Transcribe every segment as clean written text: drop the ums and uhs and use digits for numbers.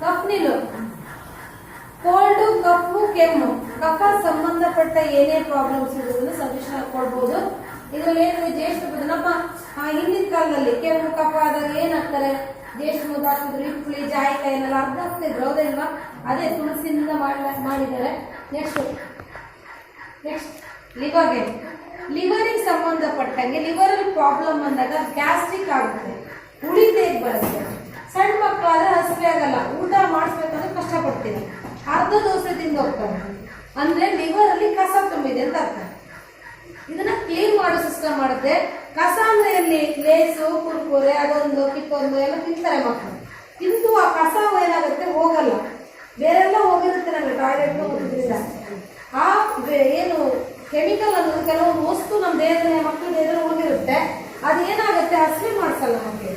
ಕಫ್ನಿಲು cold, Khufu, ಕೆಮ್ಮು, ಕಫ ಸಂಬಂಧಪಟ್ಟ ಏನೇ ಪ್ರಾಬ್ಲಮ್ಸ್ ಇರೋದನ್ನು ಸಜೆಷನ್ ಕೊಡ್ಬೋದು. ಇದ್ರಲ್ಲಿ ಏನು ಜ್ಯೇಷ್ಠ ನಮ್ಮ ಹಿಂದಿನ ಕಾಲದಲ್ಲಿ ಕೆಮ್ಮು ಕಫ ಆದಾಗ ಏನಾಗ್ತಾರೆ, ಜ್ಯೇಷ್ಠ ಮುದ್ದಾಗ್ತಿದ್ರು, ಇಪ್ಪಳಿ ಜಾಯಿಕಾಯಿ ಏನೆಲ್ಲ ಅರ್ಧ ಆಗ್ತಿದ್ರು, ಹೌದಲ್ವಾ? ಅದೇ ತುಳಸಿಯಿಂದ ಮಾಡಿದ್ದಾರೆ. ನೆಕ್ಸ್ಟ್ ಲಿವರ್ಗೆ, ಲಿವರಿಗೆ ಸಂಬಂಧಪಟ್ಟಂಗೆ ಲಿವರಲ್ಲಿ ಪ್ರಾಬ್ಲಮ್ ಅಂದಾಗ ಗ್ಯಾಸ್ಟ್ರಿಕ್ ಆಗುತ್ತೆ, ಉಳಿತೇಗ್ ಬರುತ್ತೆ. ಸಣ್ಣ ಮಕ್ಕಳಾದ್ರೆ ಹಸಿವೆ ಆಗಲ್ಲ, ಊಟ ಮಾಡಿಸ್ಬೇಕಂದ್ರೆ ಕಷ್ಟಪಡ್ತೀವಿ, ಅರ್ಧ ದೋಸೆ ತಿಂದು ಹೋಗ್ತಾರೆ. ಅಂದ್ರೆ ಲಿವರ್ ಅಲ್ಲಿ ಕಸ ತುಂಬಿದೆ ಅಂತ ಅರ್ಥ. ಇದನ್ನ ಕ್ಲೀನ್ ಮಾಡೋ ಸಿಸ್ಟಮ್ ಮಾಡುತ್ತೆ. ಕಸ ಅಂದ್ರೆ ಎಲ್ಲಿ, ಲೇಸು, ಕುರ್ಕುರೆ, ಅದೊಂದು ಕಿತ್ತೊಂದು ಎಲ್ಲ ತಿಂತಾರೆ ಮಕ್ಕಳು. ತಿಂದು ಆ ಕಸ ಏನಾಗುತ್ತೆ, ಹೋಗಲ್ಲ, ಬೇರೆಲ್ಲ ಹೋಗಿರುತ್ತೆ ನಮಗೆ ಟಾಯ್ಲೆಟ್ ಹೋಗೋದ್ರಿಂದ. ಆ ಏನು ಕೆಮಿಕಲ್ ಅನ್ನೋದು ಕೆಲವೊಂದು ವಸ್ತು ನಮ್ಮ ದೇಹದಲ್ಲಿ ಮಕ್ಕಳ ದೇಹದಲ್ಲಿ ಹೋಗಿರುತ್ತೆ, ಅದೇನಾಗುತ್ತೆ, ಹಸಿವೆ ಮಾಡಿಸಲ್ಲ ಮಕ್ಕಳಿಗೆ.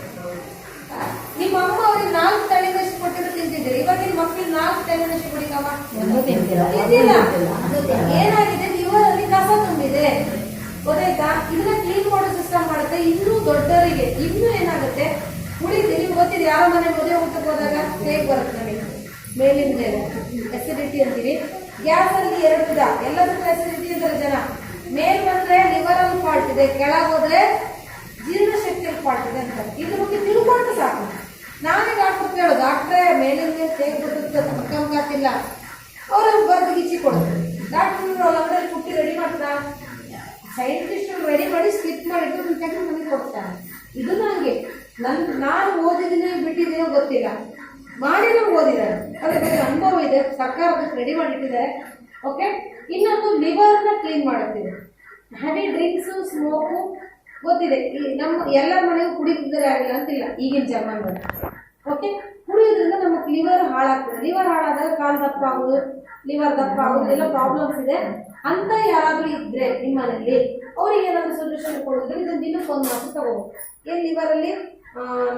ನಿಮ್ಮ ಅಮ್ಮ ಅವ್ರಿಗೆ 4 ತಲೆನಷ್ಟು ಕೊಟ್ಟಿದ್ದು ತಿಂತಿದ್ದೀರಿ, ಇವಾಗ ನಿಮ್ಮ ಮಕ್ಕಳಿಗೆ 4 ತಲೆನಷ್ಟು ಕೊಡಿಕವ ತಿಂತಿಲ್ಲ. ಏನಾಗಿದೆ, ಲಿವರ್ ಅಲ್ಲಿ ಕಸ ತುಂಬಿದೆ, ಗೊತ್ತಾಯ್ತಾ? ಇದನ್ನ ಕ್ಲೀನ್ ಮಾಡೋ ಸಿಸ್ಟಮ್ ಮಾಡುತ್ತೆ. ಇನ್ನೂ ದೊಡ್ಡವರಿಗೆ ಇನ್ನೂ ಏನಾಗುತ್ತೆ, ಉಳಿದು ನಿಮ್ಗೆ ಗೊತ್ತಿದೆ, ಯಾವ ಮನೆ ಮದುವೆ ಊಟಕ್ಕೆ ಹೋದಾಗ ಹೇಗೆ ಬರುತ್ತೆ ನಮಗೆ ಮೇಲಿನ ಮೇಲೆ ಎಸಿಡಿಟಿ ಅಂತೀವಿ. ಗ್ಯಾಸ್ ಅಲ್ಲಿ 2 ವಿಧ, ಎಲ್ಲದಕ್ಕೂ ಎಸಿಡಿಟಿ ಅಂತಾರೆ ಜನ. ಮೇಲ್ ಬಂದ್ರೆ ಲಿವರ್ ಅಲ್ಲಿ ಫಾಲ್ಟ್ ಇದೆ, ಕೆಳಗೆ ಹೋದ್ರೆ ಜೀರ್ಣಶಕ್ತಿಯಲ್ಲಿ ಫಾಲ್ಟ್ ಇದೆ ಅಂತ. ಇದ್ರ ಬಗ್ಗೆ ತಿಳ್ಕೊಂಡ್ರೆ ಸಾಕು. ನಾನೇ ಡಾಕ್ಟರ್ ಕೇಳೋದು, ಡಾಕ್ಟ್ರೇ ಮೇಲಿನ ಮೇಲೆ ತೆಗೆದ್ಬಿಟ್ಟು ಕಮ್ಕಾತಿಲ್ಲ, ಅವರು ಬರ್ದು ಗಿಚ್ಚಿ ಕೊಡೋದು. ಡಾಕ್ಟರ್ ಒಳಗಡೆ ಕುಟ್ಟಿ ರೆಡಿ ಮಾಡ್ತಾ, ಸೈಂಟಿಸ್ಟ್ ರೆಡಿ ಮಾಡಿ ಸ್ಕಿಪ್ ಮಾಡಿಟ್ಟು ತೆಗೆದು ನನಗೆ ಕೊಡ್ತಾರೆ. ಇದು ನನಗೆ ನಾನು ಓದಿದ್ದೀನಿ ಬಿಟ್ಟಿದ್ದೀನೋ ಗೊತ್ತಿಲ್ಲ, ಮಾಡಿ ನಾವು ಓದಿದ್ದಾರೆ, ಅದ್ರ ಬಗ್ಗೆ ಅನುಭವ ಇದೆ, ಸರ್ಕಾರ ಅದಕ್ಕೆ ರೆಡಿ ಮಾಡಿಟ್ಟಿದ್ದಾರೆ. ಓಕೆ, ಇನ್ನೊಂದು ಲಿವರ್ನ ಕ್ಲೀನ್ ಮಾಡುತ್ತೀವಿ. ಹೆವಿ ಡ್ರಿಂಕ್ಸು, ಸ್ಮೋಕು ಗೊತ್ತಿದೆ, ನಮ್ಮ ಎಲ್ಲ ಮನೆಗೂ ಕುಡಿತಿದ್ದಾರೆ ಆಗಿಲ್ಲ ಅಂತಿಲ್ಲ ಈಗಿನ ಜಮಾನದಲ್ಲಿ. ಓಕೆ, ಕುಡಿಯೋದ್ರಿಂದ ನಮ್ಮ ಲಿವರ್ ಹಾಳಾಗ್ತದೆ. ಲಿವರ್ ಹಾಳಾದಾಗ ಕಾಲು ದಪ್ಪ ಆಗೋದು, ಲಿವರ್ ದಪ್ಪ ಆಗೋದು ಎಲ್ಲ ಪ್ರಾಬ್ಲಮ್ಸ್ ಇದೆ. ಅಂತ ಯಾರಾದರೂ ಇದ್ರೆ ನಿಮ್ಮ ಮನೆಯಲ್ಲಿ ಅವ್ರಿಗೆ ಏನಾದರೂ ಸೊಲ್ಯೂಷನ್ ಕೊಡೋದ್ರೆ ಇದನ್ನು ದಿನಕ್ಕೆ 1 ಮಾತ್ರ ತಗೋಬೋದು. ಏನು ಲಿವರಲ್ಲಿ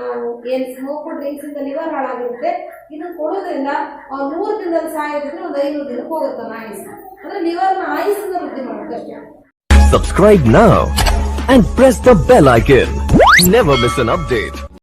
ನಾವು ಏನು ಸ್ಮೋಕು ಡ್ರಿಂಕ್ಸ್ ಇಂದ ಲಿವರ್ ಹಾಳಾಗಿರುತ್ತೆ, ಇದನ್ನು ಕೊಡೋದ್ರಿಂದ 100 ದಿನದಲ್ಲಿ ಸಾಯೋದ್ರಿಂದ ಒಂದು 500 ದಿನಕ್ಕೆ ಹೋಗುತ್ತೆ ಆಯುಸ್. ಅಂದ್ರೆ ಲಿವರ್ನ ಆಯುಸ್ಸನ್ನ ವೃದ್ಧಿ ಮಾಡುತ್ತೆ ಅಷ್ಟೇ. Subscribe now and press the bell icon. Never miss an update.